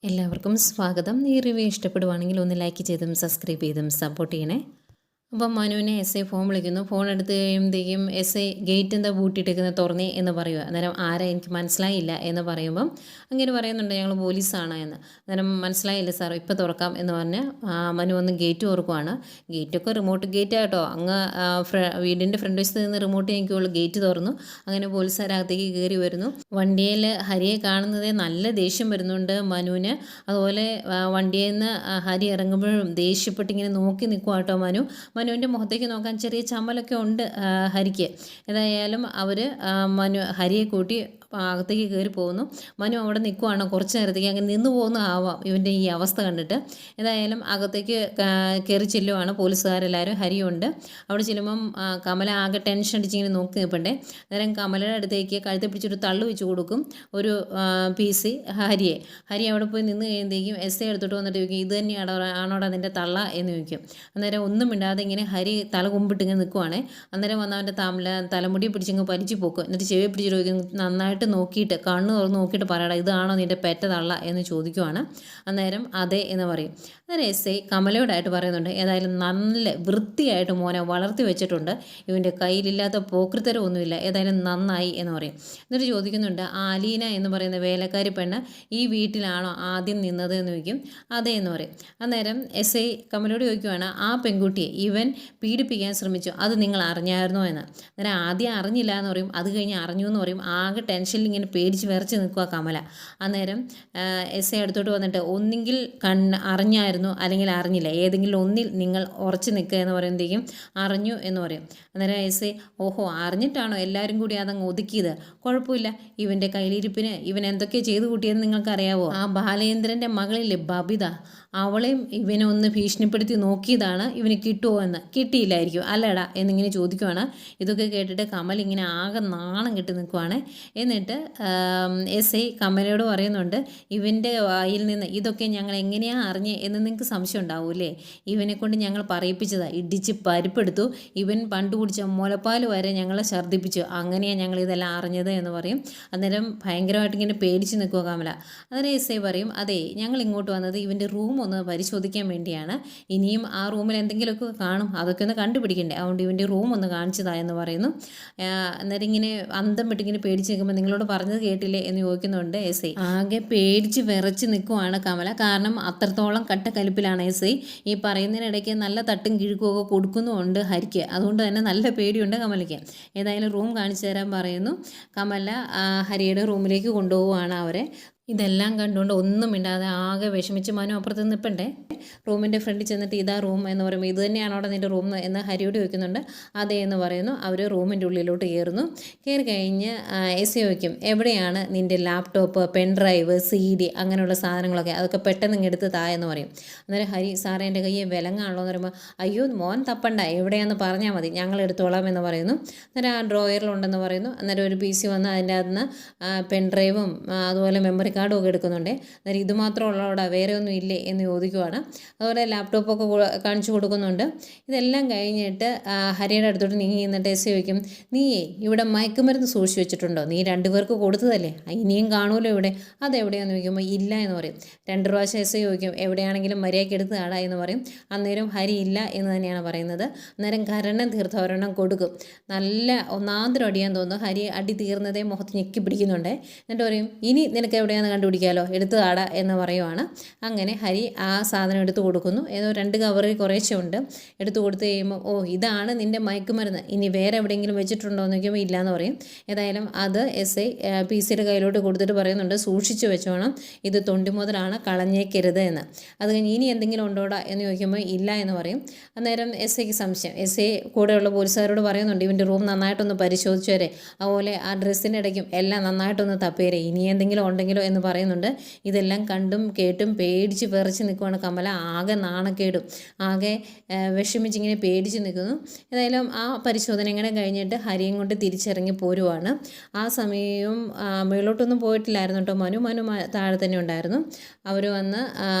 എല്ലാവർക്കും സ്വാഗതം. ഈ റിവ്യൂ ഇഷ്ടപ്പെടുവാണെങ്കിൽ ഒന്ന് ലൈക്ക് ചെയ്തും സബ്സ്ക്രൈബ് ചെയ്തും സപ്പോർട്ട് ചെയ്യണേ. അപ്പം മനുവിനെ എസ് ഐ ഫോൺ വിളിക്കുന്നു. ഫോൺ എടുത്ത് കഴിയുമ്പോഴത്തേക്കും എസ് ഐ ഗേറ്റ് എന്താ പൂട്ടിയിട്ടേക്കുന്നത് തുറന്നേ എന്ന് പറയുക. അന്നേരം ആരാ എനിക്ക് മനസ്സിലായില്ല എന്ന് പറയുമ്പം അങ്ങനെ പറയുന്നുണ്ട്, ഞങ്ങൾ പോലീസാണ് എന്ന്. അന്നേരം മനസ്സിലായില്ല സാർ, ഇപ്പോൾ തുറക്കാം എന്ന് പറഞ്ഞ് മനു വന്ന് ഗേറ്റ് തുറക്കുവാണ്. ഗേറ്റൊക്കെ റിമോട്ട് ഗേറ്റ് ആട്ടോ, അങ്ങ് വീടിൻ്റെ ഫ്രണ്ട് വശത്ത് നിന്ന് റിമോട്ട് ഞെക്കിയുള്ളൂ. ഗേറ്റ് തുറന്നു. അങ്ങനെ പോലീസുകാരകത്തേക്ക് കയറി വരുന്നു. വണ്ടിയിൽ ഹരിയെ കാണുന്നതേ നല്ല ദേഷ്യം വരുന്നുണ്ട് മനുവിന്. അതുപോലെ വണ്ടിയിൽ നിന്ന് ഹരി ഇറങ്ങുമ്പോഴും ദേഷ്യപ്പെട്ടിങ്ങനെ നോക്കി നിൽക്കുക കേട്ടോ മനുവിൻ്റെ മുഖത്തേക്ക് നോക്കാൻ ചെറിയ ചമ്മലൊക്കെ ഉണ്ട് ഹരിക്ക്. ഏതായാലും അവർ ഹരിയെ കൂട്ടി അകത്തേക്ക് കയറി പോകുന്നു. മനു അവിടെ നിൽക്കുവാണ് കുറച്ച് നേരത്തേക്ക്, അങ്ങനെ നിന്ന് പോകുന്ന ആവാം ഇവൻ്റെ ഈ അവസ്ഥ കണ്ടിട്ട്. ഏതായാലും അകത്തേക്ക് കയറി ചെല്ലുവാണ് പോലീസുകാരെല്ലാവരും. ഹരിയുണ്ട്. അവിടെ ചെല്ലുമ്പം കമല ആകെ ടെൻഷൻ അടിച്ചിങ്ങനെ നോക്കി നിൽപ്പണ്ടേ. അന്നേരം കമലയുടെ അടുത്തേക്ക് കഴുത്തെ പിടിച്ചൊരു തള്ളു വെച്ച് കൊടുക്കും ഒരു PC ഹരി അവിടെ പോയി നിന്ന് കഴിയുമ്പോഴേക്കും എസ് ഐ എടുത്തിട്ട് വന്നിട്ട് ചോദിക്കും, ഇത് ആണോടാ നിൻ്റെ തള്ള എന്ന് ചോദിക്കും. അന്നേരം ഒന്നും മിണ്ടാതെ ഇങ്ങനെ ഹരി തല കുമ്പിട്ട് ഇങ്ങനെ നിൽക്കുവാണേ. അന്നേരം വന്ന് അവൻ്റെ തലമുടി പിടിച്ചിങ്ങ് പരിച്ചു പോക്കും. എന്നിട്ട് ചെവി പിടിച്ചിട്ട് ചോദിക്കും, നന്നായിട്ട് നോക്കിയിട്ട് കണ്ണ് തുറന്ന് നോക്കിയിട്ട് പറയടാ, ഇതാണോ നിൻ്റെ പെറ്റ തള്ള എന്ന് ചോദിക്കുവാണ്. അന്നേരം അതെ എന്ന് പറയും. അന്നേരം എസ് ഐ കമലയോടായിട്ട് പറയുന്നുണ്ട്, ഏതായാലും നല്ല വൃത്തിയായിട്ട് മോനെ വളർത്തി വെച്ചിട്ടുണ്ട്, ഇവൻ്റെ കയ്യിലില്ലാത്ത പോക്കൃത്തരമൊന്നുമില്ല, ഏതായാലും നന്നായി എന്ന് പറയും. എന്നിട്ട് ചോദിക്കുന്നുണ്ട്, അലീന എന്ന് പറയുന്ന വേലക്കാരി പെണ്ണ് ഈ വീട്ടിലാണോ ആദ്യം നിന്നത് എന്ന് ചോദിക്കും. അതെ എന്ന് പറയും. അന്നേരം എസ് ഐ കമലയോട് ചോദിക്കുവാണ്, ആ പെൺകുട്ടിയെ ഇവൻ പീഡിപ്പിക്കാൻ ശ്രമിച്ചു, അത് നിങ്ങൾ അറിഞ്ഞായിരുന്നോ എന്ന്. അന്നേരം ആദ്യം അറിഞ്ഞില്ല എന്ന് പറയും. അത് കഴിഞ്ഞ് അറിഞ്ഞു എന്ന് പറയും. ആകെ ടെൻഷനിൽ ഇങ്ങനെ പേടിച്ച് വിറച്ച് നിൽക്കുക കമല. അന്നേരം എസ് ഐ അടുത്തോട്ട് വന്നിട്ട്, ഒന്നെങ്കിൽ അറിഞ്ഞായിരുന്നു അല്ലെങ്കിൽ അറിഞ്ഞില്ല, ഏതെങ്കിലും ഒന്നിൽ നിങ്ങൾ ഉറച്ചു നിൽക്കുക എന്ന് പറയുമ്പോഴത്തേക്കും അറിഞ്ഞു എന്ന് പറയും. അന്നേരം എസ് ഐ, ഓഹോ അറിഞ്ഞിട്ടാണോ എല്ലാവരും കൂടി അതങ്ങ് ഒതുക്കിയത്? കുഴപ്പമില്ല, ഇവൻ്റെ കയ്യിലിരിപ്പിന് ഇവൻ എന്തൊക്കെ ചെയ്തു കൂട്ടിയെന്ന് നിങ്ങൾക്കറിയാവോ? ആ ബാലേന്ദ്രൻ്റെ മകളില്ലേ ബബിത, അവളെയും ഇവനൊന്ന് ഭീഷണിപ്പെടുത്തി നോക്കിയതാണ്, ഇവന് കിട്ടുമോ എന്ന്. കിട്ടിയില്ലായിരിക്കും അല്ലടാ എന്നിങ്ങനെ ചോദിക്കുവാണ്. ഇതൊക്കെ കേട്ടിട്ട് കമൽ ഇങ്ങനെ ആകെ നാണം കെട്ടി നിൽക്കുവാണ്. എന്നിട്ട് എസ് ഐ കമലയോട് പറയുന്നുണ്ട്, ഇവൻ്റെ വായിൽ നിന്ന് ഇതൊക്കെ ഞങ്ങൾ എങ്ങനെയാണ് അറിഞ്ഞ് എന്ന് നിങ്ങൾക്ക് സംശയം ഉണ്ടാവൂല്ലേ? ഇവനെ കൊണ്ട് ഞങ്ങൾ പറയിപ്പിച്ചതാണ്, ഇടിച്ച് പരിപ്പെടുത്തു, ഇവൻ പണ്ട് കുടിച്ച മുലപ്പാൽ വരെ ഞങ്ങളെ ഛർദ്ദിപ്പിച്ചു, അങ്ങനെയാണ് ഞങ്ങൾ ഇതെല്ലാം അറിഞ്ഞത് എന്ന് പറയും. അന്നേരം ഭയങ്കരമായിട്ട് ഇങ്ങനെ പേടിച്ച് നിൽക്കുക കമല. അന്നേരം എസ് ഐ പറയും, അതെ ഞങ്ങൾ ഇങ്ങോട്ട് വന്നത് ഇവൻ്റെ റൂം ഒന്ന് പരിശോധിക്കാൻ വേണ്ടിയാണ്, ഇനിയും ആ റൂമിൽ എന്തെങ്കിലുമൊക്കെ കാണും, അതൊക്കെ ഒന്ന് കണ്ടുപിടിക്കണ്ടേ, അതുകൊണ്ട് ഇവൻ്റെ റൂം ഒന്ന് കാണിച്ചതായെന്ന് പറയുന്നു. അന്നേരം ഇങ്ങനെ അന്തം വിട്ടിങ്ങനെ പേടിച്ച് നിൽക്കുമ്പോൾ, നിങ്ങളോട് പറഞ്ഞത് കേട്ടില്ലേ എന്ന് ചോദിക്കുന്നുണ്ട് എസ് ഐ. ആകെ പേടിച്ച് വിറച്ച് നിൽക്കുവാണ് കമല. കാരണം അത്രത്തോളം കട്ടക്കലിപ്പിലാണ് എസ് ഐ. ഈ പറയുന്നതിനിടയ്ക്ക് നല്ല തട്ടും കിഴുക്കുമൊക്കെ കൊടുക്കുന്നുമുണ്ട് ഹരിക്ക്. അതുകൊണ്ട് തന്നെ നല്ല പേടിയുണ്ട് കമലയ്ക്ക്. ഏതായാലും റൂം കാണിച്ചു തരാൻ പറയുന്നു. കമല ഹരിയുടെ റൂമിലേക്ക് കൊണ്ടുപോവുകയാണ് അവരെ. ഇതെല്ലാം കണ്ടുകൊണ്ട് ഒന്നും മിണ്ടാതെ ആകെ വിഷമിച്ച് മനു അപ്പുറത്ത് നിൽപ്പണ്ടേ. റൂമിൻ്റെ ഫ്രണ്ടിൽ ചെന്നിട്ട്, ഇതാ റൂം എന്ന് പറയുമ്പോൾ, ഇത് തന്നെയാണോ അവിടെ നിൻ്റെ റൂം എന്ന് ഹരിയോട് ചോദിക്കുന്നുണ്ട്. അതെ എന്ന് പറയുന്നു. അവർ റൂമിൻ്റെ ഉള്ളിലോട്ട് കയറുന്നു. കയറി കഴിഞ്ഞ് എസ് ചോദിക്കും, എവിടെയാണ് നിൻ്റെ ലാപ്ടോപ്പ്, പെൻഡ്രൈവ്, CD അങ്ങനെയുള്ള സാധനങ്ങളൊക്കെ, അതൊക്കെ പെട്ടെന്ന് ഇങ്ങ് എടുത്ത് താ എന്ന് പറയും. അന്നേരം ഹരി, സാറേ എൻ്റെ കയ്യെ വിലങ്ങാണല്ലോ എന്ന് പറയുമ്പോൾ, അയ്യോ മോൻ തപ്പണ്ട, എവിടെയാണെന്ന് പറഞ്ഞാൽ മതി, ഞങ്ങൾ എടുത്തോളാം എന്ന് പറയുന്നു. അന്നേരം ആ ഡ്രോയറിലുണ്ടെന്ന് പറയുന്നു. അന്നേരം ഒരു PC വന്ന് അതിൻ്റെ അകത്ത് നിന്ന് പെൻഡ്രൈവും അതുപോലെ മെമ്മറി കാർഡും ഒക്കെ എടുക്കുന്നുണ്ട്. അന്നേരം ഇത് മാത്രമുള്ളവിടെ വേറെ ഒന്നും ഇല്ലേ എന്ന് ചോദിക്കുവാണ്. അതുപോലെ ലാപ്ടോപ്പൊക്കെ കാണിച്ചു കൊടുക്കുന്നുണ്ട്. ഇതെല്ലാം കഴിഞ്ഞിട്ട് ഹരിയുടെ അടുത്തോട്ട് നീങ്ങി നിന്നിട്ട് എസ് ചോദിക്കും, നീയേ ഇവിടെ മയക്കുമരുന്ന് സൂക്ഷിച്ച് വെച്ചിട്ടുണ്ടോ? നീ 2 പേർക്ക് കൊടുത്തതല്ലേ, ഇനിയും കാണുമല്ലോ ഇവിടെ, അതെവിടെയാണെന്ന് ചോദിക്കുമ്പോൾ ഇല്ല എന്ന് പറയും. 2 പ്രാവശ്യം എസ് ചോദിക്കും, എവിടെയാണെങ്കിലും മര്യാദയ്ക്ക് എടുത്ത് ആടാ എന്ന് പറയും. അന്നേരം ഹരി ഇല്ല എന്ന് തന്നെയാണ് പറയുന്നത്. അന്നേരം കരണം തീർത്ത ഒരെണ്ണം കൊടുക്കും. നല്ല ഒന്നാന്തരം അടിയാൻ തോന്നുന്നു. ഹരി അടി തീർന്നതേ മുഖത്ത് ഞെക്കി പിടിക്കുന്നുണ്ട്. എന്നിട്ട് പറയും, ഇനി നിനക്ക് എവിടെയാണെന്ന് കണ്ടുപിടിക്കാമല്ലോ, എടുത്ത് ആടാ എന്ന് പറയുവാണ്. അങ്ങനെ ഹരി ആ സാധനം എടുത്ത് കൊടുക്കുന്നു. ഏതോ 2 കവറിൽ കുറേശ്ശെ ഉണ്ട്. എടുത്ത് കൊടുത്ത് കഴിയുമ്പോൾ, ഓ ഇതാണ് നിൻ്റെ മയക്കുമരുന്ന്, ഇനി വേറെ എവിടെയെങ്കിലും വെച്ചിട്ടുണ്ടോ എന്ന് നോക്കുമ്പോൾ ഇല്ല എന്ന് പറയും. ഏതായാലും അത് എസ് ഐ PC കയ്യിലോട്ട് കൊടുത്തിട്ട് പറയുന്നുണ്ട്, സൂക്ഷിച്ച് വെച്ചോണം, ഇത് തൊണ്ടി മുതലാണ്, കളഞ്ഞേക്കരുത് എന്ന്. അത് കഴിഞ്ഞ് ഇനി എന്തെങ്കിലും ഉണ്ടോടാ എന്ന് ചോദിക്കുമ്പോൾ ഇല്ല എന്ന് പറയും. അന്നേരം എസ് ഐക്ക് സംശയം. എസ് ഐ കൂടെയുള്ള പോലീസുകാരോട് പറയുന്നുണ്ട്, ഇവൻ്റെ റൂം നന്നായിട്ടൊന്ന് പരിശോധിച്ചു വരെ, അതുപോലെ ആ ഡ്രസ്സിൻ്റെ ഇടയ്ക്കും എല്ലാം നന്നായിട്ടൊന്ന് തപ്പേരെ, ഇനി എന്തെങ്കിലും ഉണ്ടെങ്കിലോ എന്ന് പറയുന്നുണ്ട്. ഇതെല്ലാം കണ്ടും കേട്ടും പേടിച്ച് വിറച്ച് നിൽക്കുവാണ് കമല. ആകെ നാണക്കേടും ആകെ വിഷമിച്ചിങ്ങനെ പേടിച്ച് നിൽക്കുന്നു. ഏതായാലും ആ പരിശോധന ഇങ്ങനെ കഴിഞ്ഞിട്ട് ഹരിയും കൊണ്ട് തിരിച്ചിറങ്ങി പോരുവാണ്. ആ സമയവും മേളോട്ടൊന്നും പോയിട്ടില്ലായിരുന്നു കേട്ടോ. മനു താഴെ തന്നെ ഉണ്ടായിരുന്നു. അവർ വന്ന്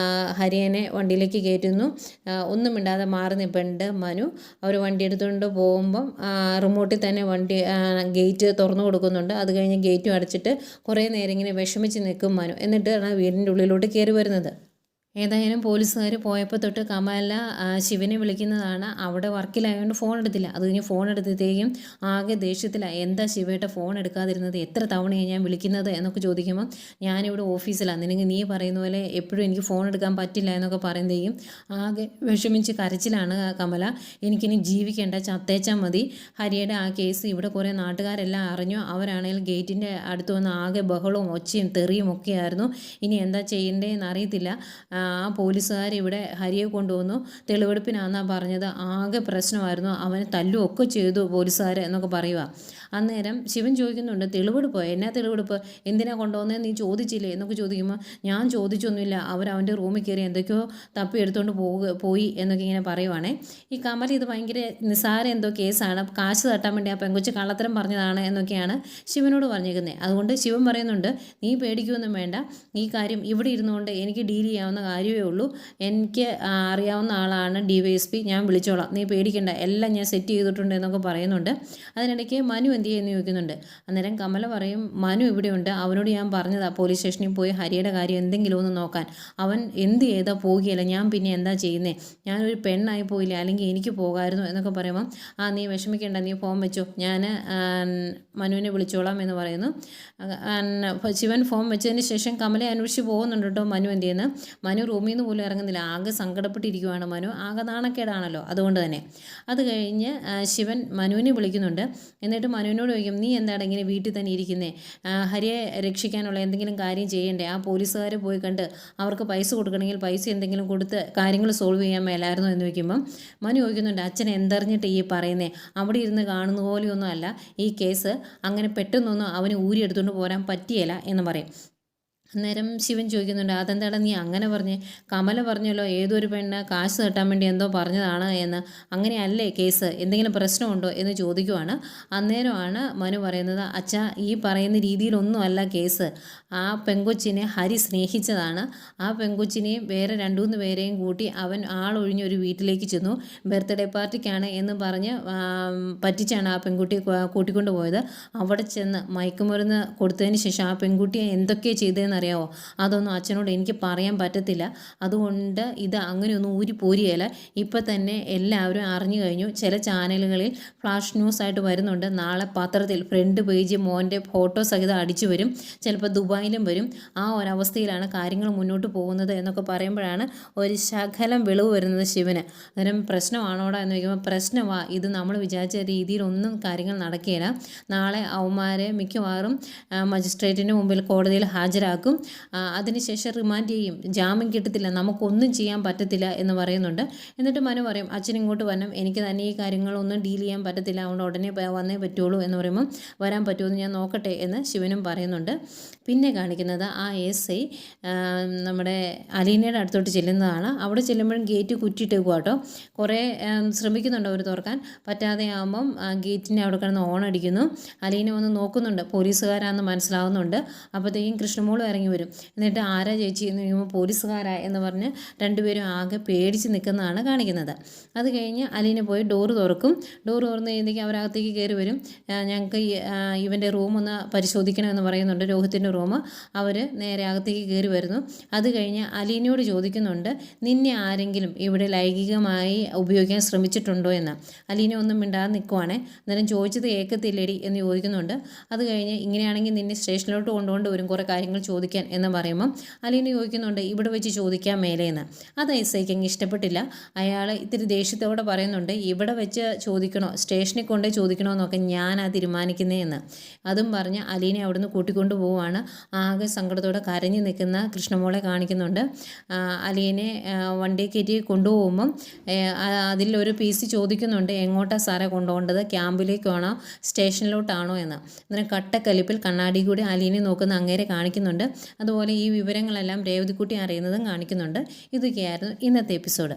ഹരിയനെ വണ്ടിയിലേക്ക് കയറ്റുന്നു. ഒന്നും മിണ്ടാതെ മാറി നിൽപ്പുണ്ട് മനു. അവർ വണ്ടി എടുത്തുകൊണ്ട് പോകുമ്പം റിമോട്ടിൽ തന്നെ വണ്ടി ഗേറ്റ് തുറന്നു കൊടുക്കുന്നുണ്ട്. അത് കഴിഞ്ഞ് ഗേറ്റും അടച്ചിട്ട് കുറേ നേരം ഇങ്ങനെ വിഷമിച്ച് നിൽക്കും നിൽക്കും മനു. എന്നിട്ടാണ് വീടിൻ്റെ ഉള്ളിലോട്ട് കയറി വരുന്നത്. ഏതായാലും പോലീസുകാർ പോയപ്പോൾ തൊട്ട് കമല ശിവനെ വിളിക്കുന്നതാണ്. അവിടെ വർക്കിലായതുകൊണ്ട് ഫോൺ എടുത്തില്ല. അത് കഴിഞ്ഞ് ഫോൺ എടുത്തതേക്കും ആകെ ദേഷ്യത്തിലാണ്. എന്താ ശിവയുടെ ഫോൺ എടുക്കാതിരുന്നത്, എത്ര തവണയാണ് ഞാൻ വിളിക്കുന്നത് എന്നൊക്കെ ചോദിക്കുമ്പോൾ ഞാനിവിടെ ഓഫീസിലാണ്, നീ പറയുന്ന പോലെ എപ്പോഴും എനിക്ക് ഫോൺ എടുക്കാൻ പറ്റില്ല എന്നൊക്കെ പറയുന്നതേക്കും ആകെ വിഷമിച്ച് കരച്ചിലാണ് കമല. എനിക്കിനി ജീവിക്കേണ്ട, ചത്തേച്ചാൽ മതി. ഹരിയുടെ ആ കേസ് ഇവിടെ കുറേ നാട്ടുകാരെല്ലാം അറിഞ്ഞു. അവരാണെങ്കിൽ ഗേറ്റിൻ്റെ അടുത്ത് വന്ന് ആകെ ബഹളവും ഒച്ചയും തെറിയും ഒക്കെ ആയിരുന്നു. ഇനി എന്താ ചെയ്യേണ്ടതെന്ന് അറിയത്തില്ല. ആ പോലീസുകാർ ഇവിടെ ഹരിയെ കൊണ്ടുവന്നു, തെളിവെടുപ്പിനാണെന്നാണ് പറഞ്ഞത്. ആകെ പ്രശ്നമായിരുന്നു, അവനെ തല്ലുമൊക്കെ ചെയ്തു പോലീസുകാർ എന്നൊക്കെ പറയുക. അന്നേരം ശിവൻ ചോദിക്കുന്നുണ്ട്, തെളിവെടുപ്പ് എന്നാ തെളിവെടുപ്പ്, എന്തിനാ കൊണ്ടുവന്നേ നീ ചോദിച്ചില്ലേ എന്നൊക്കെ ചോദിക്കുമ്പോൾ ഞാൻ ചോദിച്ചൊന്നുമില്ല, അവൻ്റെ റൂമിൽ കയറി എന്തൊക്കെയോ തപ്പി എടുത്തുകൊണ്ട് പോയി എന്നൊക്കെ ഇങ്ങനെ പറയുവാണേ. ഈ കമൽ ഇത് ഭയങ്കര നിസ്സാര എന്തോ കേസാണ്, കാശ് തട്ടാൻ വേണ്ടി ആ പെങ്കൊച്ച് കള്ളത്തരം പറഞ്ഞതാണ് എന്നൊക്കെയാണ് ശിവനോട് പറഞ്ഞേക്കുന്നത്. അതുകൊണ്ട് ശിവൻ പറയുന്നുണ്ട്, നീ പേടിക്കുകയൊന്നും വേണ്ട, ഈ കാര്യം ഇവിടെ ഇരുന്നുകൊണ്ട് എനിക്ക് ഡീൽ ചെയ്യാവുന്ന കാര്യമേ ഉള്ളൂ. എനിക്ക് അറിയാവുന്ന ആളാണ് DYSP, ഞാൻ വിളിച്ചോളാം, നീ പേടിക്കണ്ട, എല്ലാം ഞാൻ സെറ്റ് ചെയ്തിട്ടുണ്ട് എന്നൊക്കെ പറയുന്നുണ്ട്. അതിനിടയ്ക്ക് മനു എന്ത് ചെയ്യുമെന്ന് ചോദിക്കുന്നുണ്ട്. അന്നേരം കമല പറയും, മനു ഇവിടെയുണ്ട്, അവനോട് ഞാൻ പറഞ്ഞതാ പോലീസ് സ്റ്റേഷനിൽ പോയി ഹരിയുടെ കാര്യം എന്തെങ്കിലും ഒന്ന് നോക്കാൻ. അവൻ എന്ത് ചെയ്താൽ പോകുകയില്ല, ഞാൻ പിന്നെ എന്താ ചെയ്യുന്നത്, ഞാനൊരു പെണ്ണായി പോയില്ല, അല്ലെങ്കിൽ എനിക്ക് പോകാമായിരുന്നു എന്നൊക്കെ പറയുമ്പം നീ വിഷമിക്കേണ്ട, നീ ഫോൺ വെച്ചോ, ഞാൻ മനുവിനെ വിളിച്ചോളാം എന്ന് പറയുന്നു. ശിവൻ ഫോൺ വെച്ചതിന് ശേഷം കമലയെ അന്വേഷിച്ച് പോകുന്നുണ്ട് കേട്ടോ മനു എന്ത് ചെയ്യുന്നു. മനു റൂമിൽ നിന്ന് പോലും ഇറങ്ങുന്നില്ല, ആകെ സങ്കടപ്പെട്ടിരിക്കുവാണ് മനു, ആകെ നാണക്കേടാണല്ലോ അതുകൊണ്ട് തന്നെ. അത് കഴിഞ്ഞ് ശിവൻ മനുവിനെ വിളിക്കുന്നുണ്ട്. എന്നിട്ട് മനുവിനോട് ചോദിക്കും, നീ എന്താണ് ഇങ്ങനെ വീട്ടിൽ തന്നെ ഇരിക്കുന്നത്, ഹരിയെ രക്ഷിക്കാനുള്ള എന്തെങ്കിലും കാര്യം ചെയ്യണ്ടേ, ആ പോലീസുകാർ പോയി കണ്ട് അവർക്ക് പൈസ കൊടുക്കണമെങ്കിൽ പൈസ എന്തെങ്കിലും കൊടുത്ത് കാര്യങ്ങൾ സോൾവ് ചെയ്യാൻ മേലായിരുന്നു എന്ന് ചോദിക്കുമ്പം മനു ചോദിക്കുന്നുണ്ട്, അച്ഛൻ എന്തറിഞ്ഞിട്ട് ഈ പറയുന്നേ, അവിടെ ഇരുന്ന് കാണുന്ന പോലെയൊന്നും അല്ല ഈ കേസ്, അങ്ങനെ പെട്ടെന്നൊന്നും അവന് ഊരിയെടുത്തുകൊണ്ട് പോരാൻ പറ്റിയല്ല എന്ന് പറയും. അന്നേരം ശിവൻ ചോദിക്കുന്നുണ്ട്, അതെന്താണ് നീ അങ്ങനെ പറഞ്ഞ്, കമല പറഞ്ഞല്ലോ ഏതൊരു പെണ്ണ് കാശ് തട്ടാൻ വേണ്ടി എന്തോ പറഞ്ഞതാണ് എന്ന്, അങ്ങനെയല്ലേ കേസ്, എന്തെങ്കിലും പ്രശ്നമുണ്ടോ എന്ന് ചോദിക്കുവാണ്. അന്നേരമാണ് മനു പറയുന്നത്, അച്ഛാ ഈ പറയുന്ന രീതിയിലൊന്നും അല്ല കേസ്, ആ പെങ്കൊച്ചിനെ ഹരി സ്നേഹിച്ചതാണ്, ആ പെങ്കൊച്ചിനെയും വേറെ 2-3 പേരെയും കൂട്ടി അവൻ ആളൊഴിഞ്ഞൊരു വീട്ടിലേക്ക് ചെന്നു, ബർത്ത്ഡേ പാർട്ടിക്കാണ് എന്ന് പറഞ്ഞ് പറ്റിച്ചാണ് ആ പെൺകുട്ടിയെ കൂട്ടിക്കൊണ്ട് പോയത്. അവിടെ ചെന്ന് മയക്കുമരുന്ന് കൊടുത്തതിന് ശേഷം ആ പെൺകുട്ടിയെ എന്തൊക്കെ ചെയ്തതെന്ന് അറിയാവോ, അതൊന്നും അച്ഛനോട് എനിക്ക് പറയാൻ പറ്റത്തില്ല. അതുകൊണ്ട് ഇത് അങ്ങനെയൊന്നും ഊരിപ്പോരിയല്ല, ഇപ്പം തന്നെ എല്ലാവരും അറിഞ്ഞു കഴിഞ്ഞു. ചില ചാനലുകളിൽ ഫ്ലാഷ് ന്യൂസ് ആയിട്ട് വരുന്നുണ്ട്, നാളെ പത്രത്തിൽ ഫ്രണ്ട് പേജ് മോൻ്റെ ഫോട്ടോ സഹിതം അടിച്ചു വരും, ചിലപ്പോൾ ദുബായിലും വരും. ആ ഒരവസ്ഥയിലാണ് കാര്യങ്ങൾ മുന്നോട്ട് പോകുന്നത് എന്നൊക്കെ പറയുമ്പോഴാണ് ഒരു ശകലം വെളിവ് വരുന്നത് ശിവന്. അന്നേരം പ്രശ്നമാണോടാ എന്ന് ചോദിക്കുമ്പോൾ പ്രശ്നമാ, ഇത് നമ്മൾ വിചാരിച്ച രീതിയിലൊന്നും കാര്യങ്ങൾ നടക്കുകയില്ല. നാളെ അവന്മാരെ മിക്കവാറും മജിസ്ട്രേറ്റിന് മുമ്പിൽ കോടതിയിൽ ഹാജരാക്കും, അതിനുശേഷം റിമാൻഡ് ചെയ്യും, ജാമ്യം കിട്ടത്തില്ല, നമുക്കൊന്നും ചെയ്യാൻ പറ്റത്തില്ല എന്ന് പറയുന്നുണ്ട്. എന്നിട്ട് മനു പറയും, അച്ഛൻ ഇങ്ങോട്ട് വരണം, എനിക്ക് തന്നെ ഈ കാര്യങ്ങളൊന്നും ഡീൽ ചെയ്യാൻ പറ്റത്തില്ല, അതുകൊണ്ട് ഉടനെ വന്നേ പറ്റുള്ളൂ എന്ന് പറയുമ്പം വരാൻ പറ്റുമെന്ന് ഞാൻ നോക്കട്ടെ എന്ന് ശിവനും പറയുന്നുണ്ട്. പിന്നെ കാണിക്കുന്നത് ആ SI നമ്മുടെ അലീനയുടെ അടുത്തോട്ട് ചെല്ലുന്നതാണ്. അവിടെ ചെല്ലുമ്പോഴും ഗേറ്റ് കുറ്റിയിട്ടേക്കുക കേട്ടോ. കുറേ ശ്രമിക്കുന്നുണ്ട് അവർ തുറക്കാൻ, പറ്റാതെ ആകുമ്പം ഗേറ്റിൻ്റെ അവിടെ കിടന്ന് ഓണടിക്കുന്നു. അലീന വന്ന് നോക്കുന്നുണ്ട്, പോലീസുകാരാണെന്ന് മനസ്സിലാവുന്നുണ്ട്. അപ്പോഴത്തേക്കും കൃഷ്ണമോൾ ഇറങ്ങി വരും. എന്നിട്ട് ആരാ ചേച്ചി എന്ന് ചോദിക്കുമ്പോൾ പോലീസുകാരാ എന്ന് പറഞ്ഞ് രണ്ടുപേരും ആകെ പേടിച്ച് നിൽക്കുന്നതാണ് കാണിക്കുന്നത്. അത് കഴിഞ്ഞ് അലീന പോയി ഡോറ് തുറക്കും. ഡോറ് തുറന്ന് കഴിഞ്ഞേക്ക് അവരകത്തേക്ക് കയറി വരും. ഞങ്ങൾക്ക് ഇവൻ്റെ റൂമൊന്ന് പരിശോധിക്കണമെന്ന് പറയുന്നുണ്ട്, രോഹിത്തിൻ്റെ റൂം. അവർ നേരെ അകത്തേക്ക് കയറി വരുന്നു. അത് കഴിഞ്ഞ് അലീനയോട് ചോദിക്കുന്നുണ്ട്, നിന്നെ ആരെങ്കിലും ഇവിടെ ലൈംഗികമായി ഉപയോഗിക്കാൻ ശ്രമിച്ചിട്ടുണ്ടോ എന്ന്. അലീന ഒന്നും മിണ്ടാതെ നിൽക്കുവാണേ. അന്നേരം ചോദിച്ചത് കേൾക്കത്തില്ലേടി എന്ന് ചോദിക്കുന്നുണ്ട്. അത് കഴിഞ്ഞ് ഇങ്ങനെയാണെങ്കിൽ നിന്നെ സ്റ്റേഷനിലോട്ട് കൊണ്ടുകൊണ്ട് വരും കുറേ കാര്യങ്ങൾ ചോദിക്കാൻ എന്ന് പറയുമ്പം അലീന ചോദിക്കുന്നുണ്ട്, ഇവിടെ വെച്ച് ചോദിക്കാൻ മേലേന്ന്. അത് SIക്ക് അങ്ങ് ഇഷ്ടപ്പെട്ടില്ല. അയാൾ ഇത്തിരി ദേഷ്യത്തോടെ പറയുന്നുണ്ട്, ഇവിടെ വെച്ച് ചോദിക്കണോ സ്റ്റേഷനിൽ കൊണ്ടേ ചോദിക്കണോ എന്നൊക്കെ ഞാനാ തീരുമാനിക്കുന്നതെന്ന്. അതും പറഞ്ഞ് അലീനെ അവിടുന്ന് കൂട്ടിക്കൊണ്ട് പോവുകയാണ്. ആകെ സങ്കടത്തോടെ കരഞ്ഞു നിൽക്കുന്ന കൃഷ്ണമോളെ കാണിക്കുന്നുണ്ട്. അലീനെ വണ്ടി കയറ്റി കൊണ്ടുപോകുമ്പം അതിലൊരു PC ചോദിക്കുന്നുണ്ട്, എങ്ങോട്ടാണ് സാറേ കൊണ്ടുപോകേണ്ടത്, ക്യാമ്പിലേക്കാണോ സ്റ്റേഷനിലോട്ടാണോ എന്ന്. അന്നേരം കട്ടക്കലിപ്പിൽ കണ്ണാടി കൂടി അലീനെ നോക്കുന്ന അങ്ങേരെ കാണിക്കുന്നുണ്ട്. അതുപോലെ ഈ വിവരങ്ങളെല്ലാം രേവതിക്കുട്ടി അറിയുന്നതും കാണിക്കുന്നുണ്ട്. ഇതൊക്കെയായിരുന്നു ഇന്നത്തെ എപ്പിസോഡ്.